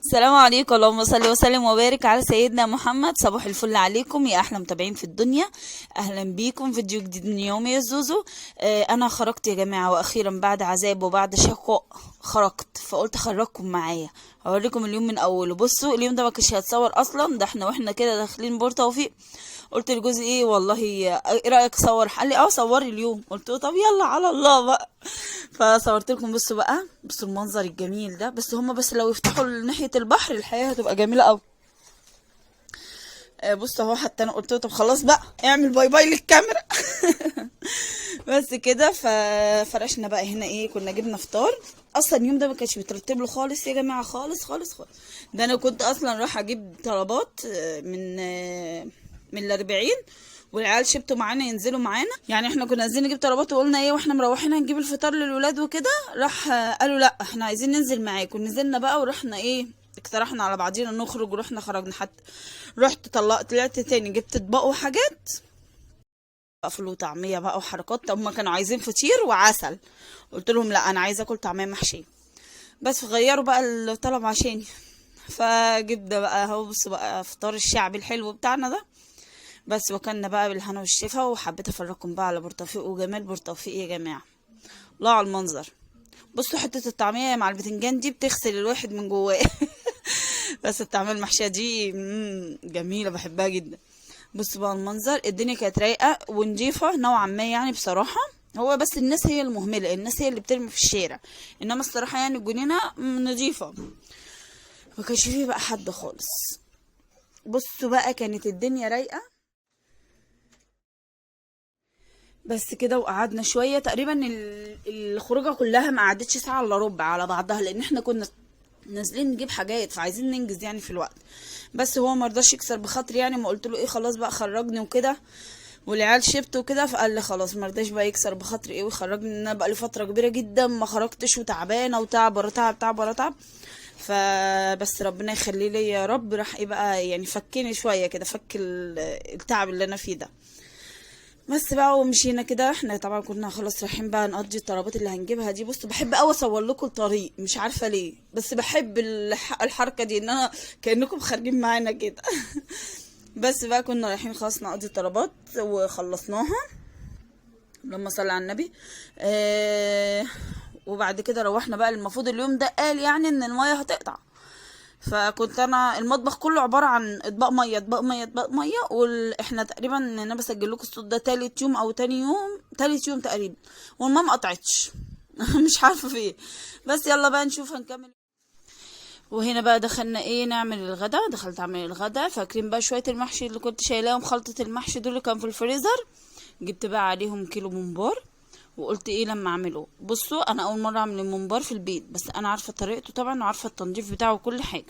السلام عليكم، اللهم صل وسلم وبارك على سيدنا محمد. صباح الفل عليكم يا احلى متابعين في الدنيا. اهلا بيكم فيديو جديد من يومي يا زوزو. انا خرجت يا جماعه، واخيرا بعد عذاب وبعد شقاء خرجت، فقلت اخرجكم معايا اوريكم اليوم من اوله. بصوا اليوم ده ما كانش هيتصور اصلا، ده احنا واحنا كده داخلين بور توفيق. قلت لجوزي ايه والله، ايه رايك اصور؟ قال لي صوري اليوم. قلت له طب يلا على الله بقى. فصورت لكم. بصوا بقى، بصوا المنظر الجميل ده. بس هما بس لو يفتحوا ناحيه البحر الحياه هتبقى جميله قوي. بصوا اهو، حتى انا قلت له طب خلاص بقى اعمل باي باي للكاميرا. بس كده ففرشنا بقى هنا ايه، كنا جبنا فطار. اصلا اليوم ده ما كانش مترتب له خالص يا جماعه، خالص خالص خالص. ده انا كنت اصلا رايحه اجيب طلبات من ال40، والعيال شبتوا معانا ينزلوا معانا. يعني احنا كنا عايزين نجيب طلبات وقلنا ايه، واحنا مروحين هنجيب الفطار للولاد وكده. راح قالوا لا احنا عايزين ننزل معاكم. نزلنا بقى ورحنا ايه، اقترحنا على بعضينا نخرج، ورحنا خرجنا. حتى رحت طلعت تاني جبت اطباق وحاجات، فول وطعميه بقى وحركات. طب ما كانوا عايزين فطير وعسل، قلت لهم لا انا عايزه اكل طعميه محشيه. بس غيروا بقى الطلب عشاني. فجبنا بقى اهو، بصوا بقى فطار الشعبي الحلو بتاعنا ده. بس وكلنا بقى بالهنا والشفا. وحبيت افرجكم بقى على بورتوفيق وجمال بورتوفيق يا جماعه. الله على المنظر. بصوا حته الطعميه مع البتنجان دي بتغسل الواحد من جواه. بس الطعميه المحشيه دي جميله، بحبها جدا. بصوا بقى المنظر، الدنيا كانت رايقه ونضيفه نوعا ما يعني بصراحه. هو بس الناس هي المهمله، الناس هي اللي بترمي في الشارع، انما الصراحه يعني الجنينه نضيفه، ما كانش فيه بقى حد خالص. بصوا بقى كانت الدنيا رايقه. بس كده وقعدنا شويه تقريبا. الخروجه كلها ما قعدتش ساعه الا ربع على بعضها، لان احنا كنا نازلين نجيب حاجات، فعايزين ننجز يعني في الوقت. بس هو مرضاش يكسر بخاطري يعني، ما قلت له ايه خلاص بقى خرجني وكده، والعيال شبت وكده. فقال لي خلاص مرضاش بقى يكسر بخاطري ايه ويخرجني، ان انا بقى لي فتره كبيره جدا ما خرجتش، وتعبانه وتعب ورا تعب، تعب ورا تعب. فبس ربنا يخليه لي يا رب. راح ايه بقى يعني فكني شويه كده، فك التعب اللي انا فيه ده. بس بقى ومشينا كده. احنا طبعا كنا خلاص رايحين بقى نقضي الطلبات اللي هنجيبها دي. بصوا بحب قوي اصور لكم الطريق، مش عارفه ليه، بس بحب الحركه دي، ان انا كانكم خارجين معانا كده. بس بقى كنا رايحين خلاص نقضي الطلبات وخلصناها، لما صلى على النبي. وبعد كده روحنا بقى. المفروض اليوم ده قال يعني ان المية هتقطع، فكنت انا المطبخ كله عباره عن اطباق ميه اطباق ميه اطباق ميه. واحنا تقريبا، انا بسجل لكم الصوت ده تالت يوم او تاني يوم، تالت يوم تقريبا، والماء ما قطعتش. مش عارفه في ايه. بس يلا بقى نشوف هنكمل. وهنا بقى دخلنا ايه نعمل الغدا. دخلت اعمل الغدا. فاكرين بقى شويه المحشي اللي كنت شايلاهم، خلطه المحشي دول اللي كان في الفريزر، جبت بقى عليهم كيلو ممبار. وقلت ايه لما اعمله، بصوا انا اول مره اعمل الممبار في البيت، بس انا عارفه طريقته طبعا، وعارفه التنظيف بتاعه وكل حاجه.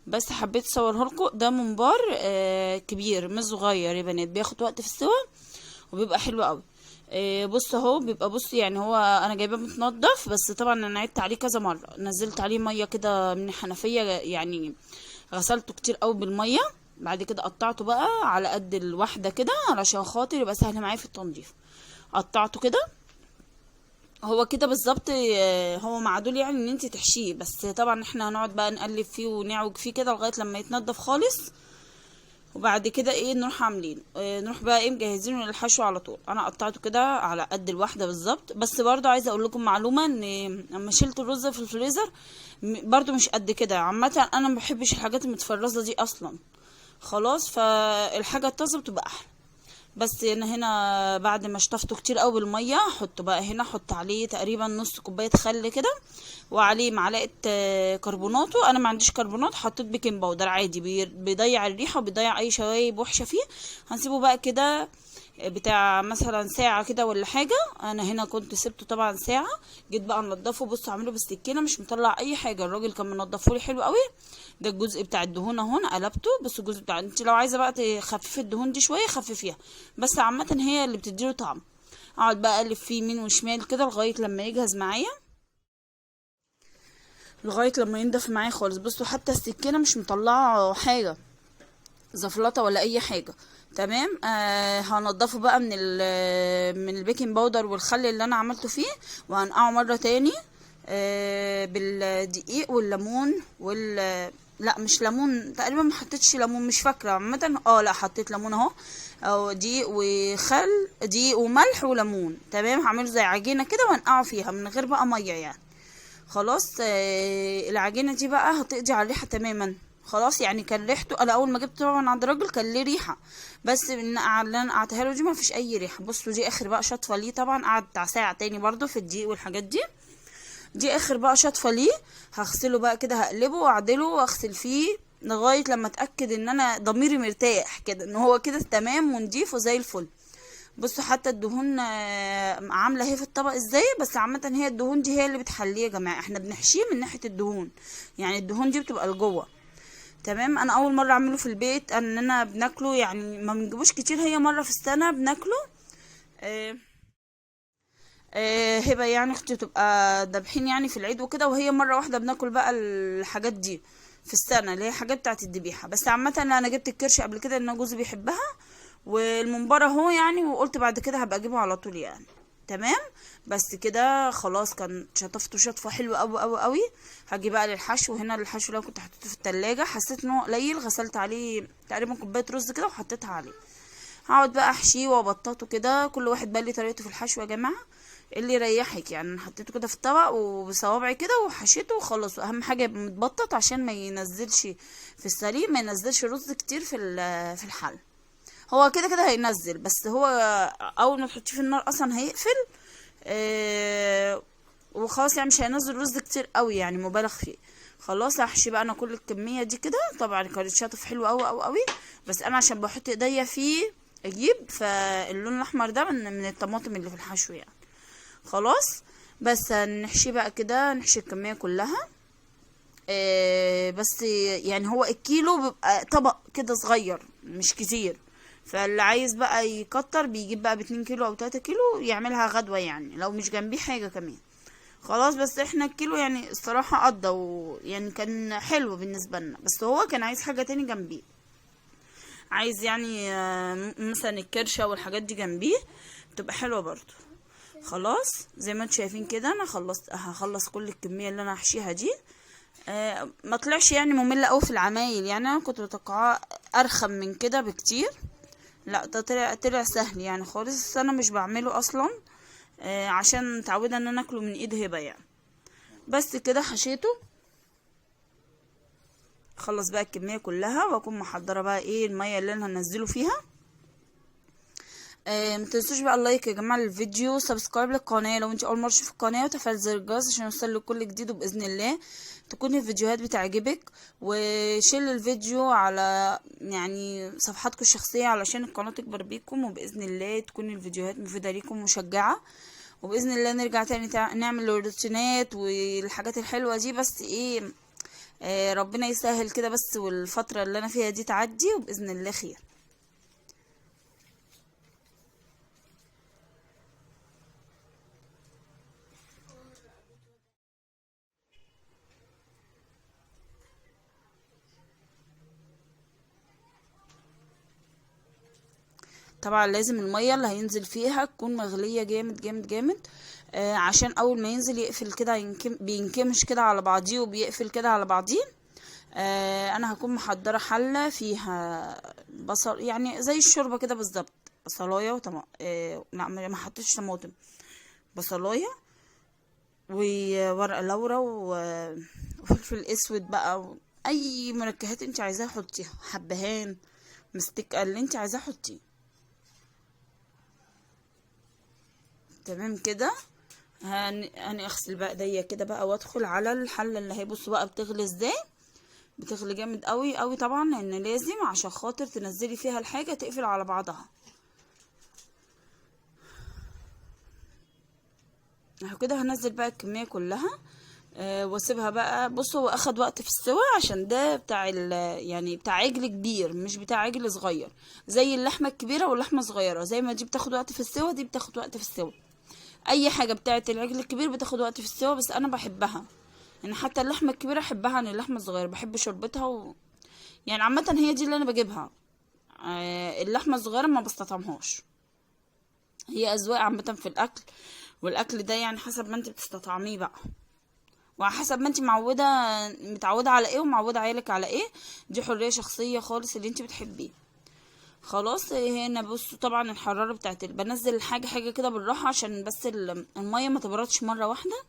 بس حبيت اصوره لكم. ده ممبار كبير مش صغير يا بنات، بياخد وقت في السوا وبيبقى حلو قوي. بص اهو بيبقى، بص يعني هو انا جايباه متنضف، بس طبعا انا عدت عليه كذا مره، نزلت عليه ميه كده من الحنفيه يعني، غسلته كتير قوي بالميه. بعد كده قطعته بقى على قد الواحده كده علشان خاطر يبقى سهل معايا في التنظيف. قطعته كده، هو كده بالظبط. هو معدول يعني ان انت تحشيه، بس طبعا احنا هنقعد بقى نقلب فيه ونعوج فيه كده لغايه لما يتنضف خالص. وبعد كده ايه نروح عاملين نروح بقى ايه مجهزينه للحشو على طول. انا قطعته كده على قد الواحده بالظبط. بس برضو عايزه اقول لكم معلومه، ان لما شلت الرز في الفريزر برضو مش قد كده. عامه انا ما بحبش الحاجات المتفرزه دي اصلا خلاص، فالحاجه الطازه بتبقى احلى. بس انا هنا بعد ما شطفته كتير قوي بالميه، احطه بقى هنا، احط عليه تقريبا نص كوبايه خل كده، وعليه معلقه كربوناتو. انا ما عنديش كربونات، حطيت بيكنج باودر عادي، بيضيع الريحه وبيضيع اي شوايب وحشه فيه. هنسيبه بقى كده بتاع مثلا ساعة كده ولا حاجة. انا هنا كنت سبته طبعا ساعة. جيت بقى انضفه، بص اعمله بالسكينة مش مطلع اي حاجة، الراجل كان منضفه لي حلو قوي. ده الجزء بتاع الدهون اهو قلبته. بس الجزء بتاع، انت لو عايزة بقى تخففي الدهون دي شوية خففيها، بس عامة هي اللي بتديله طعم. اقعد بقى اقلب فيه يمين وشمال كده لغاية لما يجهز معايا، لغاية لما ينضف معايا خالص. بصوا حتى السكينة مش مطلعة حاجة زفلطه ولا اي حاجه. تمام. هنضفه بقى من البيكنج باودر والخل اللي انا عملته فيه، وهنقعه مره تاني بالدقيق والليمون لا مش ليمون تقريبا، ما حطيتش ليمون مش فاكره عامه. لا حطيت ليمون اهو، او دقيق وخل، دقيق وملح وليمون. تمام، هعمله زي عجينه كده وانقعه فيها من غير بقى ميه يعني. خلاص. العجينه دي بقى هتقضي على الريحه تماما. خلاص يعني كان ريحته، انا اول ما جبته طبعا عند الراجل كان ليه ريحه، بس النقعه اللي انا نقعتها له دي ما فيش اي ريحه. بصوا دي اخر بقى شطفه ليه، طبعا قعد بتاع ساعه تاني برضو في الدقيق والحاجات دي. دي اخر بقى شطفه ليه. هغسله بقى كده، هقلبه واعدله واغسل فيه لغايه لما اتاكد ان انا ضميري مرتاح كده ان هو كده تمام ونضيف وزي الفل. بصوا حتى الدهون عامله اهي في الطبق ازاي. بس عامه هي الدهون دي هي اللي بتحليه يا جماعه، احنا بنحشيه من ناحيه الدهون، يعني الدهون دي بتبقى لجوه. تمام. انا اول مره اعمله في البيت، اننا بناكله يعني ما بنجيبوش كتير، هي مره في السنه بناكله. آه هبه يعني اختي تبقى دابحين يعني في العيد وكده، وهي مره واحده بناكل بقى الحاجات دي في السنه، اللي هي حاجات بتاعت الذبيحه. بس عامه انا جبت الكرش قبل كده ان جوزي بيحبها، والممبار اهو يعني، وقلت بعد كده هبقى اجيبه على طول يعني. تمام. بس كده خلاص، كان شطفته شطفه حلوه قوي قوي قوي. هاجي بقى للحشو. هنا الحشو اللي أنا كنت حطيته في التلاجة، حسيت انه قليل، غسلت عليه تقريبا كوبايه رز كده وحطيتها عليه. هقعد بقى احشيه وابططه كده. كل واحد بقى لي طريقته في الحشو يا جماعه، اللي يريحك يعني. انا حطيته كده في الطبق وبصوابعي كده وحشيته وخلاص. واهم حاجه يبقى متبطط عشان ما ينزلش في السليق، ما ينزلش رز كتير في الحل. هو كده كده هينزل، بس هو اول ما تحطيه في النار اصلا هيقفل. وخلاص يعني مش هينزل رز كتير قوي يعني مبالغ فيه. خلاص هحشي بقى انا كل الكميه دي كده. طبعا كانت شاطف حلو قوي قوي قوي، بس انا عشان بحط ايديا فيه اجيب، فاللون الاحمر ده من الطماطم اللي في الحشو يعني. خلاص. بس هنحشيه بقى كده، نحشي الكميه كلها. بس يعني هو الكيلو بيبقى طبق كده صغير مش كتير، فاللي عايز بقى يكتر بيجيب بقى ب2 كيلو او 3 كيلو يعملها غدوة يعني، لو مش جنبيه حاجة كمان. خلاص. بس احنا الكيلو يعني الصراحة قضى، يعني كان حلو بالنسبة لنا، بس هو كان عايز حاجة تاني جنبيه. عايز يعني مثلا الكرشة والحاجات دي جنبيه بتبقى حلوة برضو. خلاص زي ما انتم شايفين كده انا هخلص كل الكمية اللي انا هحشيها دي. ما طلعش يعني مملة قوي في العمايل يعني. انا كنت متوقعاه ارخم من كده بكتير، لا ده طلع سهل يعني خالص. بس انا مش بعمله اصلا عشان متعوده ان انا اكله من ايد هبه يعني. بس كده حشيته. خلص بقى الكميه كلها، واكون محضره بقى ايه الميه اللي انا هنزله فيها. متنسوش بقى اللايك يا جماعه للفيديو، سبسكرايب للقناه لو انت اول مره تشوف القناه، وتفعيل زر الجرس عشان يوصل لك كل جديد، وباذن الله تكون الفيديوهات بتعجبك. وشير الفيديو على يعني صفحاتكم الشخصيه علشان القناه تكبر بيكم، وباذن الله تكون الفيديوهات مفيده ليكم ومشجعه. وباذن الله نرجع تاني نعمل الروتينات والحاجات الحلوه دي. بس ايه ربنا يسهل كده بس، والفتره اللي انا فيها دي تعدي، وباذن الله خير. طبعا لازم المية اللي هينزل فيها تكون مغلية جامد جامد جامد، عشان اول ما ينزل يقفل كده، بينكمش كده على بعضيه وبيقفل كده على بعضيه. انا هكون محضرة حلة فيها بصل يعني زي الشوربة كده بالظبط. بصلاية لا ما حطيتش طماطم، بصلاية وورق لورا وفلفل اسود بقى، اي منكهات انت عايزاها حطيها، حبهان، مستكة، اللي انت عايزاه حطيه. تمام كده. هاني اغسل بقى ايديا كده بقى، وادخل على الحله اللي هي، بصوا بقى بتغلي ازاي. بتغلي جامد قوي قوي طبعا، لان لازم عشان خاطر تنزلي فيها الحاجه تقفل على بعضها. اهو كده هنزل بقى الكميه كلها. واسيبها بقى. بصوا هو اخد وقت في السوا، عشان ده بتاع يعني بتاع عجل كبير مش بتاع عجل صغير. زي اللحمه الكبيره واللحمه الصغيره، زي ما دي بتاخد وقت في السوا دي بتاخد وقت في السوا. اي حاجه بتاعت العجل الكبير بتاخد وقت في السوا، بس انا بحبها يعني. حتى اللحمه الكبيره احبها عن اللحمه الصغيره، بحب شوربتها يعني عامه هي دي اللي انا بجيبها. اللحمه الصغيره ما بستطعمهاش. هي اذواق عامه في الاكل، والاكل ده يعني حسب ما انت بتستطعميه بقى. وعلى حسب ما انت متعوده على ايه ومعوده عيالك على ايه. دي حريه شخصيه خالص اللي انت بتحبيه. خلاص هنا بصوا طبعا الحراره بتاعت بنزل حاجه حاجه كده بالراحه عشان بس الميه ما تبردش مره واحده،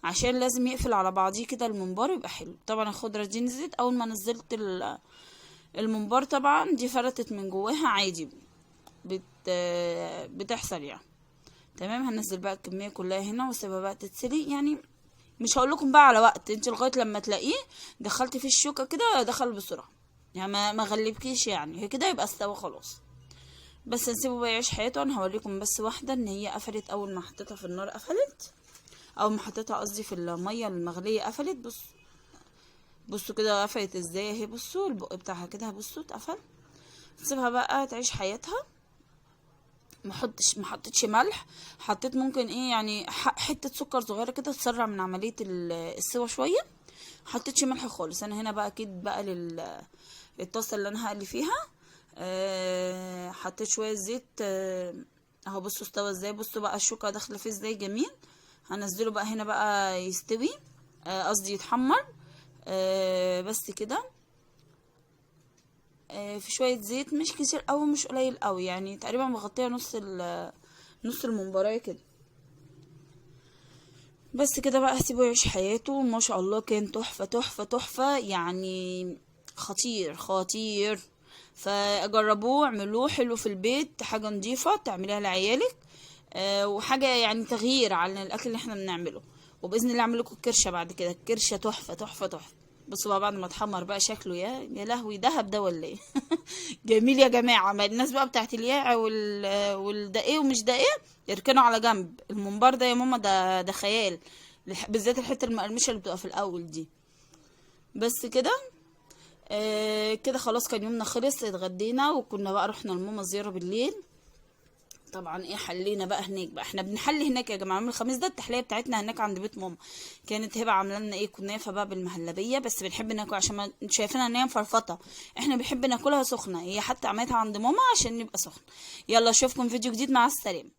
عشان لازم يقفل على بعضيه كده الممبار يبقى حلو. طبعا الخضره دي نزلت. اول ما نزلت الممبار طبعا دي فلتت من جواها عادي، بت بتحصل يعني. تمام. هنزل بقى الكميه كلها هنا واسيبها بقى تتسلق. يعني مش هقول لكم بقى على وقت، انت لغايه لما تلاقيه دخلتي فيه الشوكه كده دخل بسرعه، يعني ما غلبكيش، يعني هي كده يبقى استوى خلاص. بس نسيبه بقى يعيش حياته. انا هوريكم بس واحده ان هي قفلت اول ما حطيتها في النار، قفلت اول ما حطيتها قصدي في الميه المغليه قفلت. بصوا كده قفلت ازاي اهي. بصوا البق بتاعها كده، بصوا اتقفل. نسيبها بقى تعيش حياتها. ما حطيتش ملح، حطيت ممكن ايه يعني حته سكر صغيره كده تسرع من عمليه السوا شويه. حطيتش ملح خالص. انا هنا بقى اكيد بقى للطاسه اللي انا هقلي فيها حطيت شويه زيت اهو. بصوا استوى ازاي. بصوا بقى الشوكه داخله فيه ازاي جميل. هنزله بقى هنا بقى يستوي، قصدي يتحمر بس كده. في شويه زيت مش كتير قوي مش قليل قوي، يعني تقريبا مغطيه نص الممبرايه كده. بس كده بقى هسيبه يعيش حياته. ما شاء الله كان تحفه تحفه تحفه يعني، خطير خطير. فجربوه اعملوه حلو في البيت، حاجه نظيفه تعمليها لعيالك وحاجه يعني تغيير عن الاكل اللي احنا بنعمله. وباذن الله اعمل لكم الكرشه بعد كده. الكرشه تحفه تحفه تحفه. بصوا بقى بعد ما اتحمر بقى شكله يا لهوي دهب ده ولا ايه. جميل يا جماعه. ما الناس بقى بتاعت الياقه والده ايه ومش ده ايه يركنوا على جنب. الممبار ده يا ماما ده خيال، بالذات الحته المقرمشه اللي بتبقى في الاول دي. بس كده كده خلاص. كان يومنا خلص، اتغدينا وكنا بقى رحنا لماما زياره بالليل. طبعا ايه حلينا بقى هناك. بقى احنا بنحل هناك يا جماعه. يوم الخميس ده التحليه بتاعتنا هناك عند بيت ماما. كانت هبه عامله لنا ايه كنافه بقى بالمهلبيه، بس بنحب ناكل عشان ما شايفينها ان هي مفرفطه، احنا بنحب ناكلها سخنه. هي حتى عملتها عند ماما عشان نبقى سخنه. يلا اشوفكم فيديو جديد، مع السلامه.